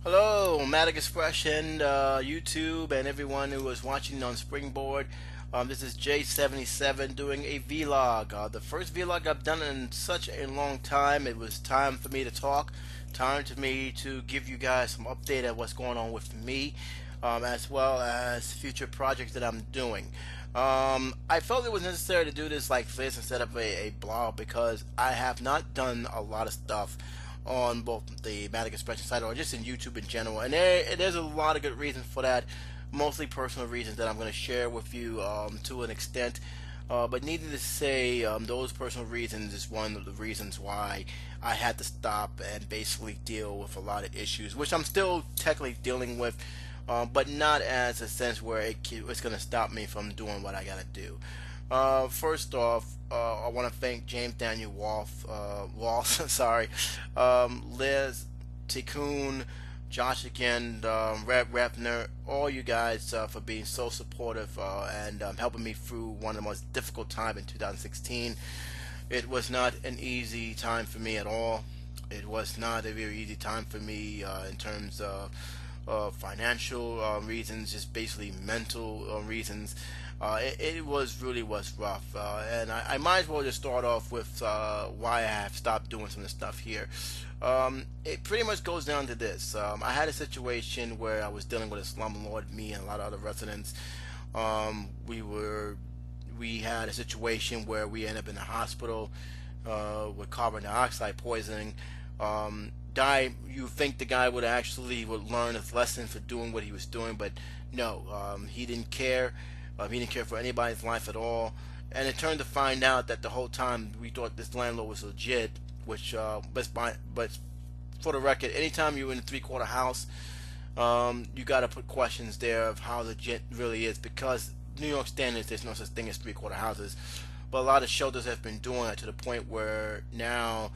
Hello, Matic Expression, YouTube, and everyone who is watching on Springboard. This is J77 doing a vlog. The first vlog I've done in such a long time. It was time for me to talk, time for me to give you guys some update of what's going on with me, as well as future projects that I'm doing. I felt it was necessary to do this like this instead of a blog because I have not done a lot of stuff on both the Matic Expression site or just in YouTube in general. And there's a lot of good reasons for that, mostly personal reasons that I'm going to share with you to an extent. But needless to say, those personal reasons is one of the reasons why I had to stop and basically deal with a lot of issues, which I'm still technically dealing with, but not as a sense where it's going to stop me from doing what I got to do. First off, I want to thank James Daniel Walsh, sorry, Liz, Tikkun, Josh again, Rev Repner, all you guys for being so supportive and helping me through one of the most difficult times in 2016. It was not an easy time for me at all. It was not a very easy time for me in terms of financial reasons, just basically mental reasons. It was rough, and I might as well just start off with why I have stopped doing some of the stuff here. It pretty much goes down to this. I had a situation where I was dealing with a slumlord, me and a lot of other residents. Um, we were we had a situation where we ended up in the hospital with carbon dioxide poisoning. You think the guy would learn his lesson for doing what he was doing, but no, he didn't care. He didn't care for anybody's life at all. And it turned to find out that the whole time we thought this landlord was legit, which but for the record, anytime you're in a three-quarter house, you got to put questions there of how legit really is, because New York standards, there's no such thing as three-quarter houses. But a lot of shelters have been doing it to the point where now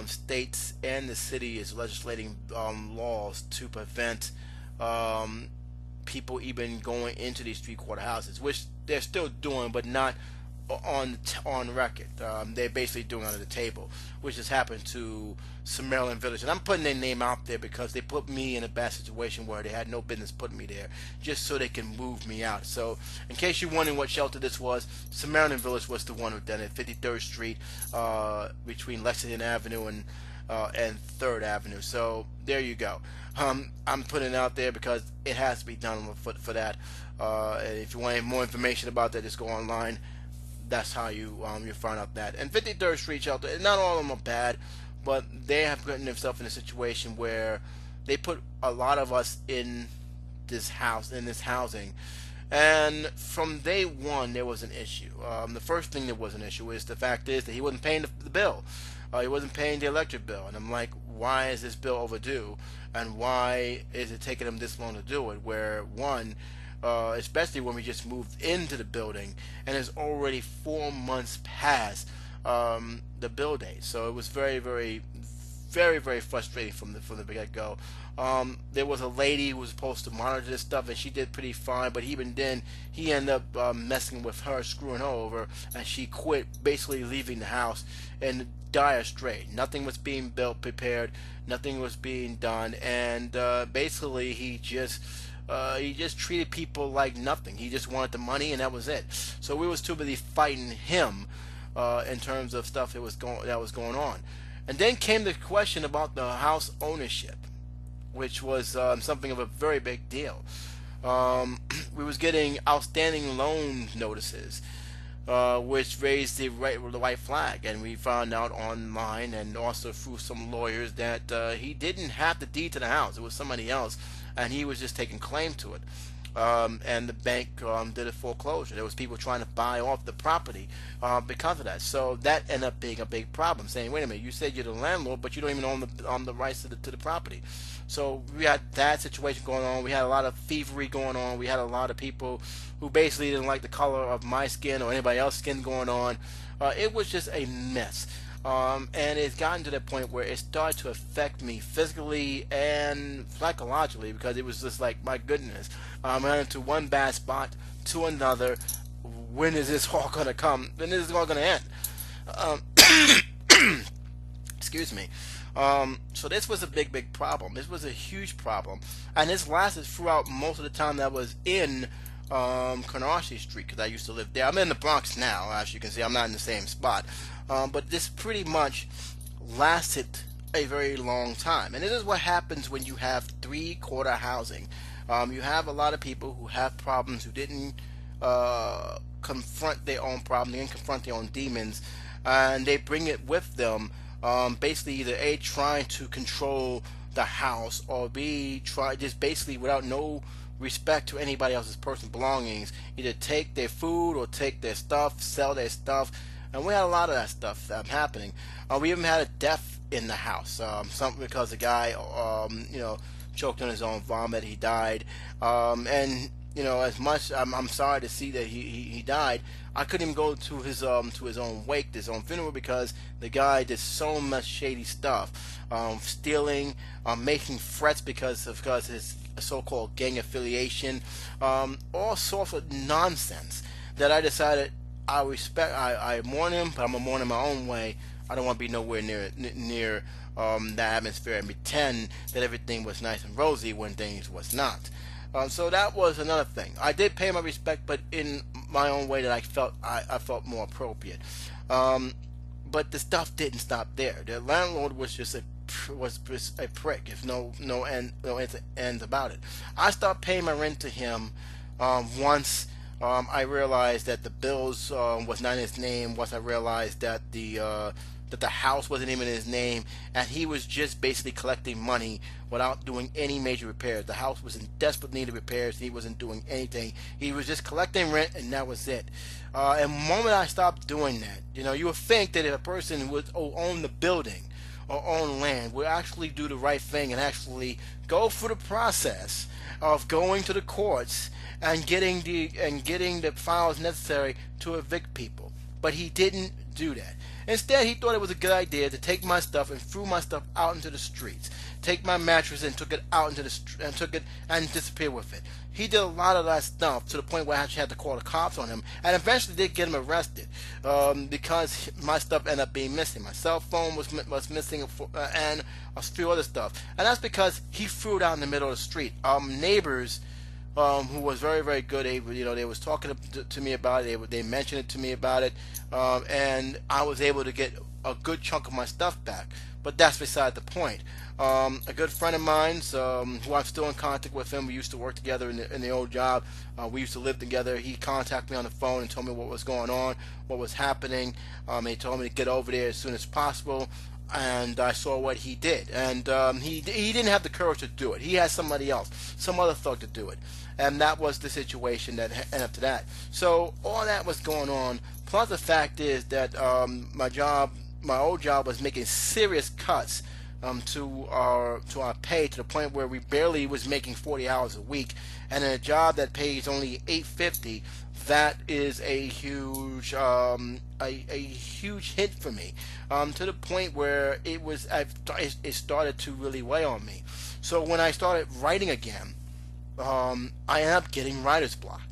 states and the city is legislating laws to prevent um, people even going into these three-quarter houses, which they're still doing, but not on record. They're basically doing under the table, which has happened to some Maryland Village. And I'm putting their name out there because they put me in a bad situation where they had no business putting me there, just so they can move me out. So, in case you're wondering what shelter this was, Samaritan Village was the one who done it, 53rd Street, between Lexington Avenue and 3rd Avenue. So there you go. I'm putting it out there because it has to be done for that. And if you want more information about that, just go online. That's how you find out that. And 53rd Street Shelter, not all of them are bad, but they have gotten themselves in a situation where they put a lot of us in this housing, and from day one there was an issue. The first thing that was an issue is the fact is that he wasn't paying the bill. He wasn't paying the electric bill, and I'm like, why is this bill overdue, and why is it taking him this long to do it? Where one, especially when we just moved into the building, and it's already 4 months past the bill date. So it was very frustrating from the get go. There was a lady who was supposed to monitor this stuff, and she did pretty fine. But even then, he ended up messing with her, screwing her over, and she quit, basically leaving the house in dire strait. Nothing was being prepared, nothing was being done, and basically he just treated people like nothing. He just wanted the money, and that was it. So we was too busy fighting him in terms of stuff that was going on. And then came the question about the house ownership, which was something of a very big deal. We was getting outstanding loan notices, which raised the white flag, and we found out online and also through some lawyers that he didn't have the deed to the house. It was somebody else, and he was just taking claim to it. And the bank did a foreclosure. There was people trying to buy off the property because of that. So that ended up being a big problem. Saying, wait a minute, you said you're the landlord, but you don't even own the rights to the property. So we had that situation going on. We had a lot of thievery going on. We had a lot of people who basically didn't like the color of my skin or anybody else's skin going on. It was just a mess. And it's gotten to the point where it started to affect me physically and psychologically, because it was just like, my goodness, I'm running to one bad spot to another. When is this all going to come? When is this all going to end? Um, excuse me. So this was a big problem. This was a huge problem, and this lasted throughout most of the time that I was in Canarsie Street, because I used to live there. I'm in the Bronx now, as you can see. I'm not in the same spot, but this pretty much lasted a very long time. And this is what happens when you have three-quarter housing. You have a lot of people who have problems, who didn't confront their own problem, they didn't confront their own demons, and they bring it with them. Basically, either A, trying to control the house, or B, try just basically without no respect to anybody else's personal belongings, either take their food or take their stuff, sell their stuff. And we had a lot of that stuff happening. We even had a death in the house, something because the guy, choked on his own vomit. He died, and as much I'm sorry to see that he died. I couldn't even go to his own wake, his own funeral, because the guy did so much shady stuff, stealing, making threats because his so-called gang affiliation, all sorts of nonsense that I decided I mourn him, but I'm gonna mourn him my own way. I don't want to be nowhere near that atmosphere and pretend that everything was nice and rosy when things was not. So that was another thing. I did pay my respect, but in my own way that I felt more appropriate. But the stuff didn't stop there. The landlord was just a prick. If no ends about it. I stopped paying my rent to him once I realized that the bills was not in his name. Once I realized that the house wasn't even in his name, and he was just basically collecting money without doing any major repairs. The house was in desperate need of repairs, and he wasn't doing anything. He was just collecting rent, and that was it. And the moment I stopped doing that, you would think that if a person would own the building or own land would actually do the right thing and actually go through the process of going to the courts and getting the files necessary to evict people. But he didn't do that. Instead, he thought it was a good idea to take my stuff and threw my stuff out into the streets. Take my mattress and took it out into the and disappeared with it. He did a lot of that stuff to the point where I actually had to call the cops on him, and eventually did get him arrested because my stuff ended up being missing. My cell phone was missing, and a few other stuff. And that's because he threw it out in the middle of the street. Neighbors. Who was very, very good. They was talking to me about it. They mentioned it to me about it, and I was able to get a good chunk of my stuff back. But that's beside the point. A good friend of mine, who I'm still in contact with him, we used to work together in the old job. We used to live together. He contacted me on the phone and told me what was going on, what was happening. He told me to get over there as soon as possible. And I saw what he did, and he didn't have the courage to do it. He had somebody else, some other thug to do it, and that was the situation that ended up to that. So all that was going on. Plus the fact is that my old job was making serious cuts to our pay, to the point where we barely was making 40 hours a week, and in a job that pays only $8.50. That is a huge huge hit for me, to the point where it started to really weigh on me. So when I started writing again, I ended up getting writer's block,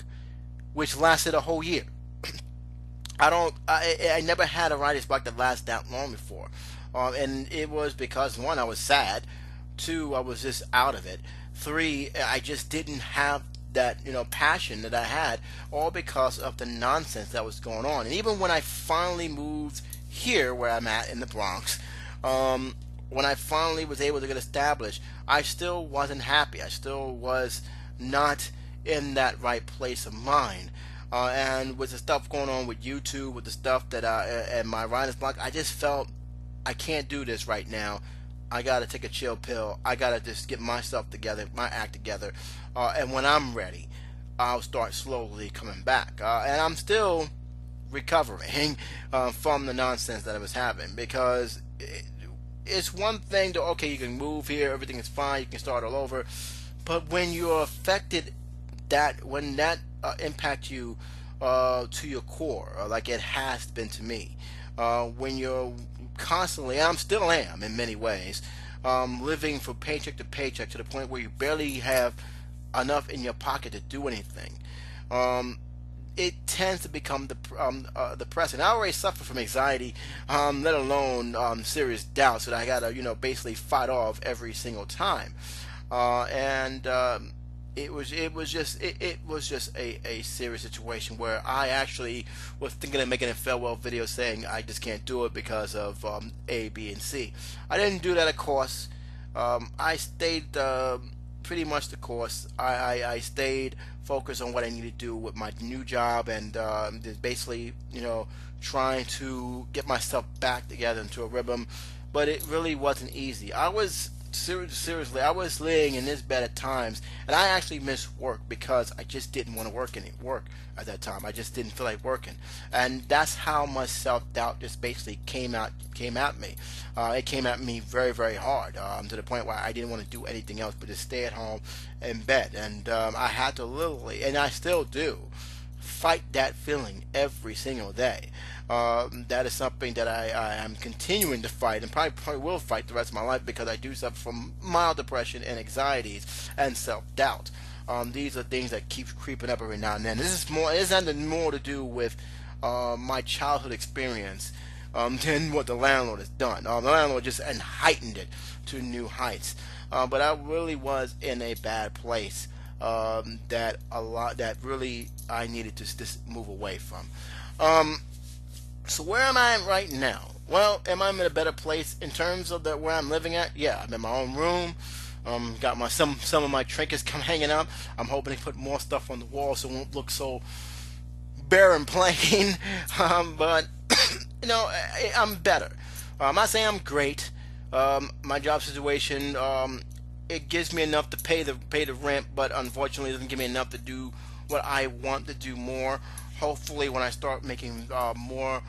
which lasted a whole year. I never had a writer's block that lasted that long before, and it was because, one, I was sad, two, I was just out of it, three, I just didn't have that passion that I had, all because of the nonsense that was going on. And even when I finally moved here, where I'm at in the Bronx, when I finally was able to get established, I still wasn't happy. I still was not in that right place of mind. And with the stuff going on with YouTube, with the stuff that and my writer's block, I just felt I can't do this right now. I gotta take a chill pill. I gotta just get myself together, my act together, and when I'm ready, I'll start slowly coming back. And I'm still recovering from the nonsense that I was having, because it's one thing to, okay, you can move here, everything is fine, you can start all over, but when you're affected, when that impacts you to your core, like it has been to me, when you're constantly, and I still am in many ways, living from paycheck to paycheck, to the point where you barely have enough in your pocket to do anything. it tends to become depressing. I already suffer from anxiety, let alone serious doubts that I gotta basically fight off every single time, and it was just a serious situation where I actually was thinking of making a farewell video saying I just can't do it because of A, B, and C. I didn't do that, of course. I stayed pretty much the course. I stayed focused on what I need to do with my new job, and just basically, trying to get myself back together into a rhythm. But it really wasn't easy. I was seriously, I was laying in this bed at times, and I actually missed work because I just didn't want to work at that time. I just didn't feel like working, and that's how much self doubt just basically came at me. It came at me very, very hard, to the point where I didn't want to do anything else but just stay at home in bed, and I had to literally, and I still do, fight that feeling every single day. That is something that I am continuing to fight, and probably will fight the rest of my life, because I do suffer from mild depression and anxieties and self-doubt. These are things that keep creeping up every now and then. This has more to do with my childhood experience than what the landlord has done. The landlord just heightened it to new heights. But I really was in a bad place, that really I needed to just move away from. So where am I right now? Well, am I in a better place in terms of where I'm living at? Yeah, I'm in my own room. Got some of my trinkets hanging up. I'm hoping to put more stuff on the wall so it won't look so bare and plain. But I'm better. I'm not saying I'm great. My job situation, it gives me enough to pay the rent, but unfortunately, it doesn't give me enough to do what I want to do more. Hopefully, when I start making more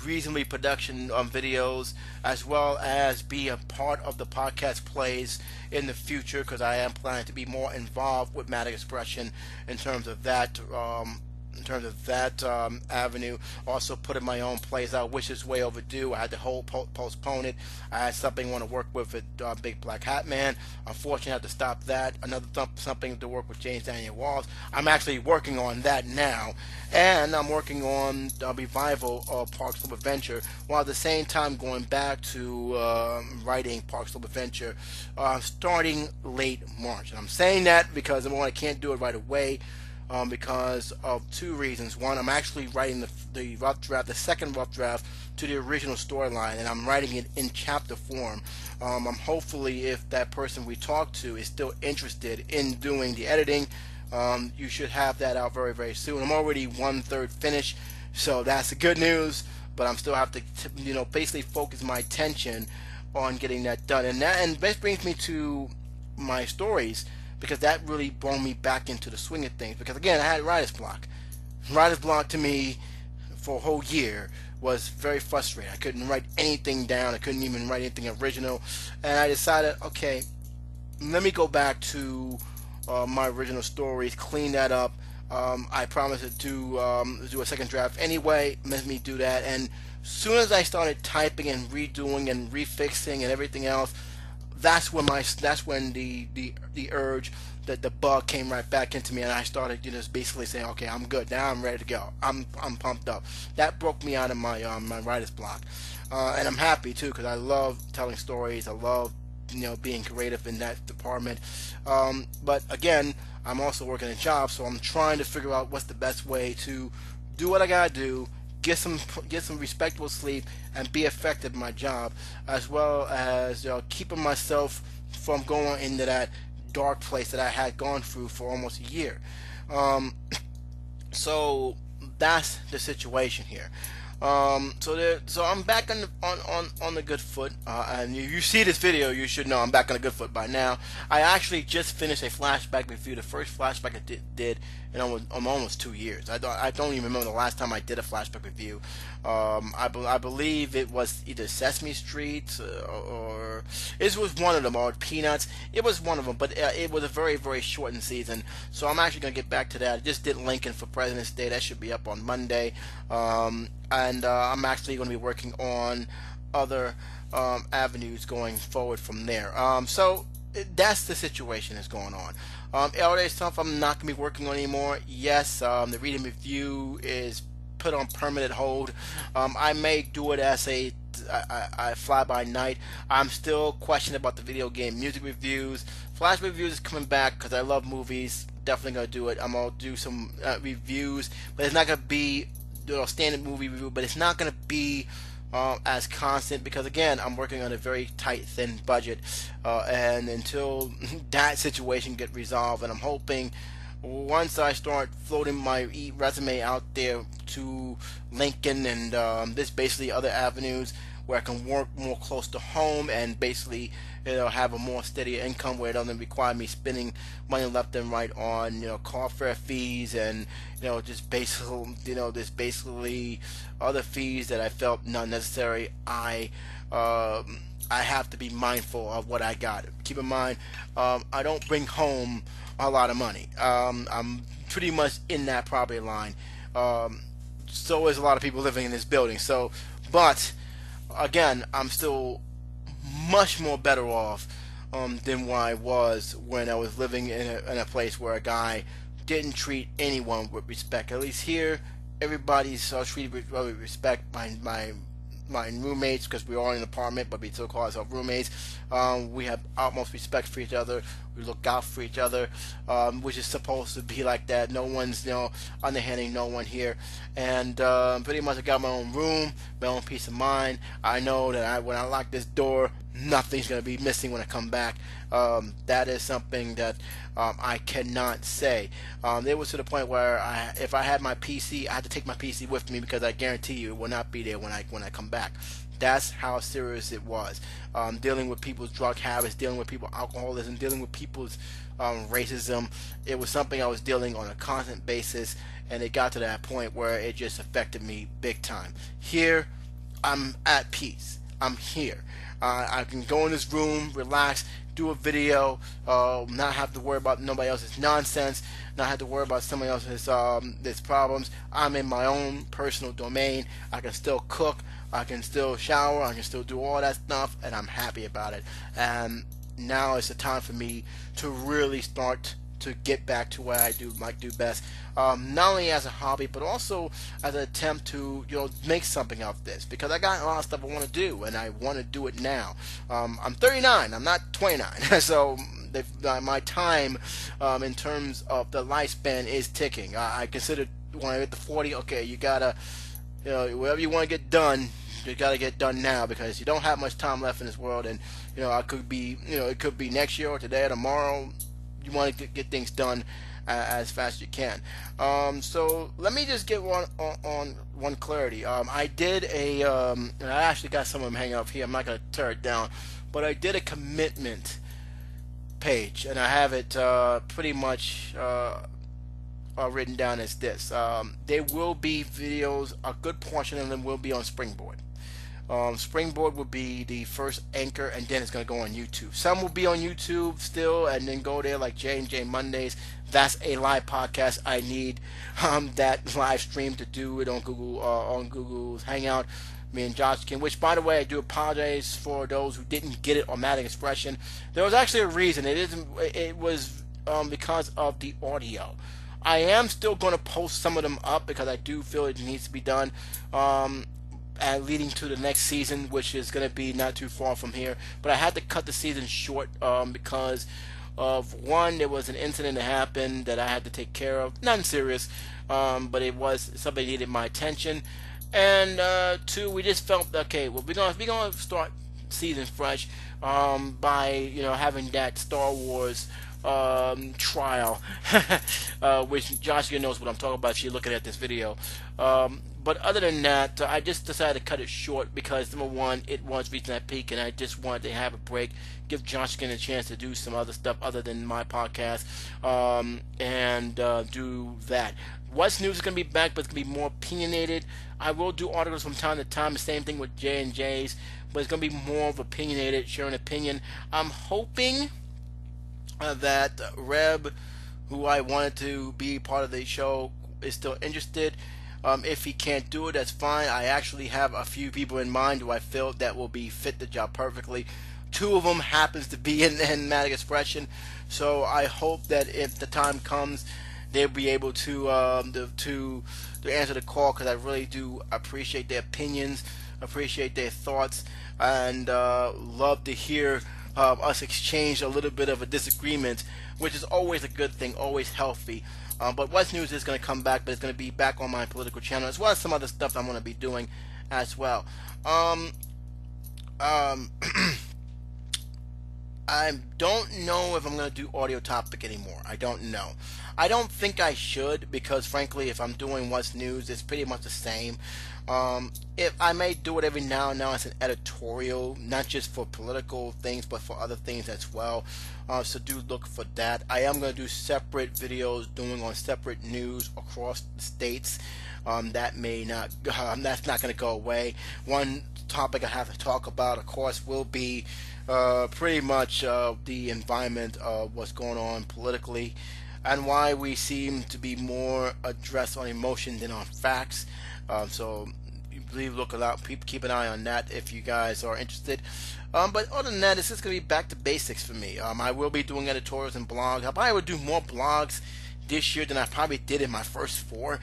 reasonably production videos, as well as be a part of the podcast plays in the future, because I am planning to be more involved with Matic Expression in terms of that. Avenue. Also putting my own plays out, which is way overdue. I had to postpone it. I had something I want to work with Big Black Hat Man. Unfortunately, I had to stop that. Another something to work with James Daniel Walls. I'm actually working on that now, and I'm working on a revival of Park Slope Adventure, while at the same time going back to writing Park Slope Adventure starting late March. And I'm saying that because I can't do it right away. Because of two reasons. One, I'm actually writing the rough draft, the second rough draft to the original storyline, and I'm writing it in chapter form. I'm hopefully, if that person we talked to is still interested in doing the editing, you should have that out very, very soon. I'm already 1/3 finished, so that's the good news. But I'm still have to, basically focus my attention on getting that done, and this brings me to my stories, because that really brought me back into the swing of things. Because again, I had writer's block. Writer's block to me for a whole year was very frustrating. I couldn't write anything down. I couldn't even write anything original. And I decided, okay, let me go back to my original stories, clean that up. I promised to do a second draft anyway. Let me do that. And soon as I started typing and redoing and refixing and everything else, that's when the urge, that the bug came right back into me, and I started just basically saying, okay, I'm good now, I'm ready to go, I'm pumped up. That broke me out of my my writer's block, and I'm happy too, because I love telling stories. I love being creative in that department. But again, I'm also working a job, so I'm trying to figure out what's the best way to do what I gotta do, get some respectable sleep, and be effective in my job, as well as keeping myself from going into that dark place that I had gone through for almost a year. So that's the situation here. So I'm back on the good foot, and you see this video, you should know I'm back on a good foot by now. I actually just finished a flashback review, the first flashback I did in almost 2 years. I don't even remember the last time I did a flashback review. I believe it was either Sesame Street or it was one of them, or Peanuts. It was one of them, but it was a very, very shortened season. So I'm actually gonna get back to that. I just did Lincoln for President's Day. That should be up on Monday. And I'm actually going to be working on other avenues going forward from there. So that's the situation that's going on. All that stuff I'm not gonna be working on anymore. Yes, the reading review is put on permanent hold. I may do it as I fly by night. I'm still questioning about the video game music reviews. Flash reviews is coming back because I love movies. Definitely gonna do it. I'm gonna do some reviews, but it's not gonna be standard movie review. But it's not gonna be as constant because again I'm working on a very tight thin budget and until that situation get resolved, and I'm hoping once I start floating my resume out there to Lincoln and this basically other avenues where I can work more close to home and basically have a more steady income where it doesn't require me spending money left and right on car fare fees and just basically other fees that I felt not necessary. I have to be mindful of what I got. Keep in mind, I don't bring home a lot of money. I'm pretty much in that property line. So is a lot of people living in this building. So, but again, I'm still much more better off than what I was when I was living in a place where a guy didn't treat anyone with respect. At least here, everybody's treated with respect. My roommates, because we are in an apartment, but we still call ourselves roommates. We have utmost respect for each other. We look out for each other, which is supposed to be like that. No one's underhanding no one here, and pretty much I got my own room, my own peace of mind. I know that when I lock this door, nothing's gonna be missing when I come back. That is something that I cannot say. It was to the point where if I had my PC, I had to take my PC with me because I guarantee you it will not be there when I come back. That's how serious it was. Dealing with people's drug habits, dealing with people's alcoholism, dealing with people's racism. It was something I was dealing on a constant basis, and it got to that point where it just affected me big time. Here, I'm at peace. I'm here. I can go in this room, relax, do a video, not have to worry about nobody else's nonsense, not have to worry about somebody else's problems. I'm in my own personal domain. I can still cook, I can still shower, I can still do all that stuff, and I'm happy about it. And now is the time for me to really start to get back to what I do best, not only as a hobby but also as an attempt to make something of this, because I got a lot of stuff I want to do and I want to do it now. I'm 39, I'm not 29, so my time in terms of the lifespan is ticking. I consider when I hit the 40, okay, you gotta whatever you want to get done, you gotta get done now, because you don't have much time left in this world. And I could be it could be next year or today or tomorrow. You want to get things done as fast as you can. So let me just get one clarity. I did and I actually got some of them hanging up here. I'm not going to tear it down, but I did a commitment page, and I have it pretty much written down as this. There will be videos. A good portion of them will be on Springboard. Springboard will be the first anchor, and then it's going to go on YouTube. Some will be on YouTube still, and then go there like J&J Mondays. That's a live podcast. I need that live stream to do it on Google's Hangout. Me and Josh King, which by the way, I do apologize for those who didn't get it on Matic Expression. There was actually a reason. It was because of the audio. I am still going to post some of them up because I do feel it needs to be done. Leading to the next season, which is going to be not too far from here. But I had to cut the season short because of one, there was an incident that happened that I had to take care of. Nothing serious, but it was somebody needed my attention. And two, we just felt okay. Well, we're gonna start season fresh by having that Star Wars trial, which Josh knows what I'm talking about if you're looking at this video. But other than that, I just decided to cut it short because, number one, it was reaching that peak, and I just wanted to have a break, give Joshkin a chance to do some other stuff other than my podcast, and do that. What's News is going to be back, but it's going to be more opinionated. I will do articles from time to time, the same thing with J&J's, but it's going to be more of opinionated, sharing opinion. I'm hoping that Reb, who I wanted to be part of the show, is still interested. If he can't do it, that's fine. I actually have a few people in mind who I feel that will be fit the job perfectly. two of them happens to be in Matic Expression. So I hope that if the time comes, they'll be able to answer the call, because I really do appreciate their opinions, appreciate their thoughts, and love to hear us exchange a little bit of a disagreement, which is always a good thing, always healthy. But What's News is going to come back, but it's going to be back on my political channel, as well as some other stuff I'm going to be doing as well. I don't know if I'm going to do audio topic anymore. I don't know. I don't think I should, because frankly, if I'm doing What's News, it's pretty much the same. If I may do it every now and now as an editorial, not just for political things, but for other things as well. So do look for that. I am going to do separate videos doing on separate news across the states. That may not, that's not going to go away. One topic I have to talk about, of course, will be pretty much the environment of what's going on politically, and why we seem to be more addressed on emotion than on facts. So please look out, keep an eye on that if you guys are interested. But other than that, it's just going to be back to basics for me. I will be doing editorials and blogs. I probably would do more blogs this year than I probably did in my first 4,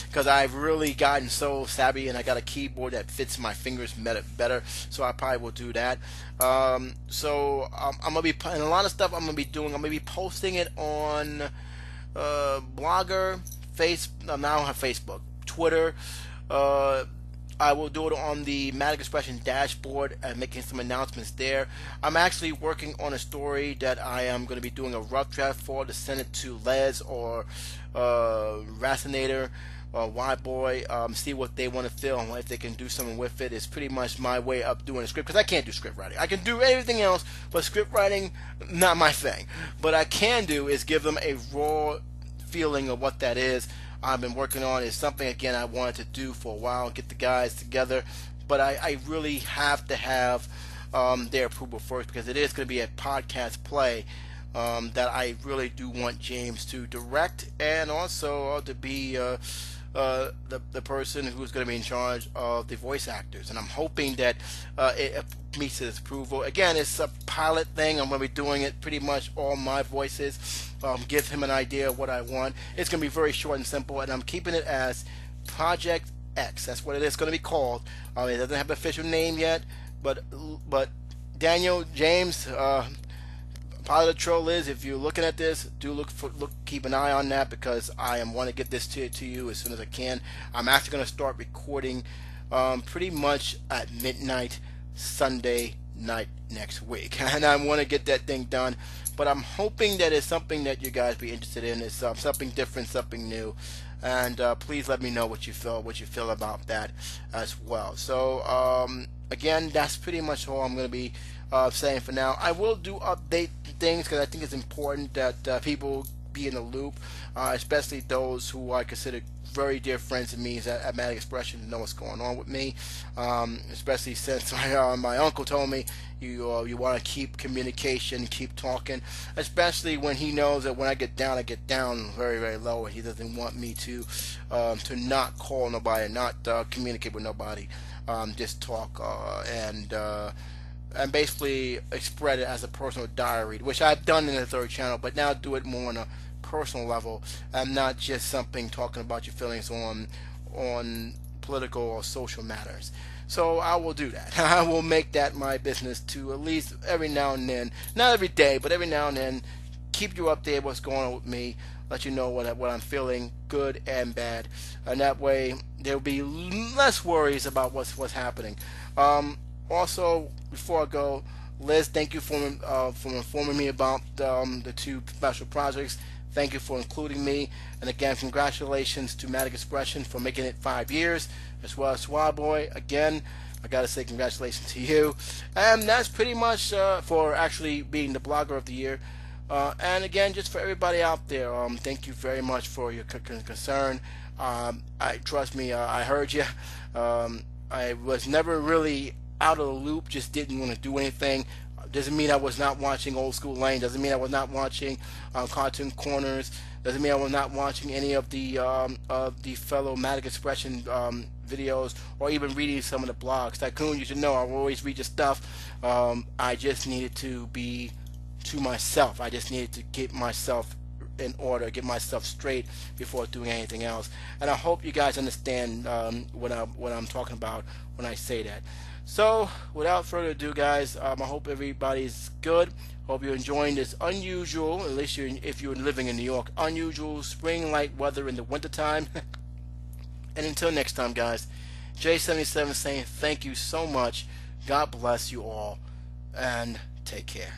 because I've really gotten so savvy, and I got a keyboard that fits my fingers better, so I probably will do that. I'm gonna be, and a lot of stuff I'm gonna be doing, I'm gonna be posting it on Blogger, now I don't have Facebook, Twitter. I will do it on the Matic Expression dashboard and making some announcements there. I'm actually working on a story that I am going to be doing a rough draft for, to send it to Les or Racinator or Y-Boy, see what they want to film, if they can do something with it. It's pretty much my way of doing a script, because I can't do script writing. I can do everything else, but script writing, not my thing. But I can do is give them a raw feeling of what that is. I've been working on is something, again, I wanted to do for a while, get the guys together, but I really have to have their approval first, because it is going to be a podcast play that I really do want James to direct, and also to be the person who's going to be in charge of the voice actors, and I'm hoping that it meets his approval. Again, it's a pilot thing. I'm going to be doing it pretty much all my voices. Give him an idea of what I want. It's going to be very short and simple, and I'm keeping it as Project X. That's what it is going to be called. It doesn't have an official name yet, but Daniel, James, Pilot Troll is, if you're looking at this, do keep an eye on that, because I want to get this to you as soon as I can. I'm actually going to start recording pretty much at midnight Sunday night next week, and I want to get that thing done. But I'm hoping that it's something that you guys be interested in. It's something different, something new, and please let me know what you feel about that as well. So again, that's pretty much all I'm going to be saying for now. I will do update things, because I think it's important that people be in the loop, especially those who I consider very dear friends of me at Matic Expression, to know what's going on with me, especially since my uncle told me you want to keep communication, keep talking, especially when he knows that when I get down very, very low, and he doesn't want me to not call nobody, not communicate with nobody, just talk and basically spread it as a personal diary, which I've done in the third channel, but now do it more on a personal level, and not just something talking about your feelings on political or social matters. So I will do that. I will make that my business to, at least every now and then, not every day, but every now and then, keep you updated what's going on with me, let you know what I'm feeling, good and bad, and that way there'll be less worries about what's happening. Also, before I go, Liz, thank you for informing me about the 2 special projects. Thank you for including me. And again, congratulations to Matic Expression for making it 5 years, as well as Y-Boy. Again, I got to say congratulations to you. And that's pretty much for actually being the Blogger of the Year. And again, just for everybody out there, thank you very much for your concern. Trust me, I heard you. I was never really out of the loop, just didn't want to do anything. Doesn't mean I was not watching Old School Lane. Doesn't mean I was not watching Cartoon Corners. Doesn't mean I was not watching any of the fellow Matic Expression videos, or even reading some of the blogs. Tycoon, you should know I will always read your stuff. I just needed to be to myself. I just needed to get myself in order, get myself straight before doing anything else. And I hope you guys understand what I'm talking about when I say that. So, without further ado, guys, I hope everybody's good. Hope you're enjoying this unusual, at least if you're living in New York, unusual spring-like weather in the wintertime. And until next time, guys, J77 saying thank you so much. God bless you all, and take care.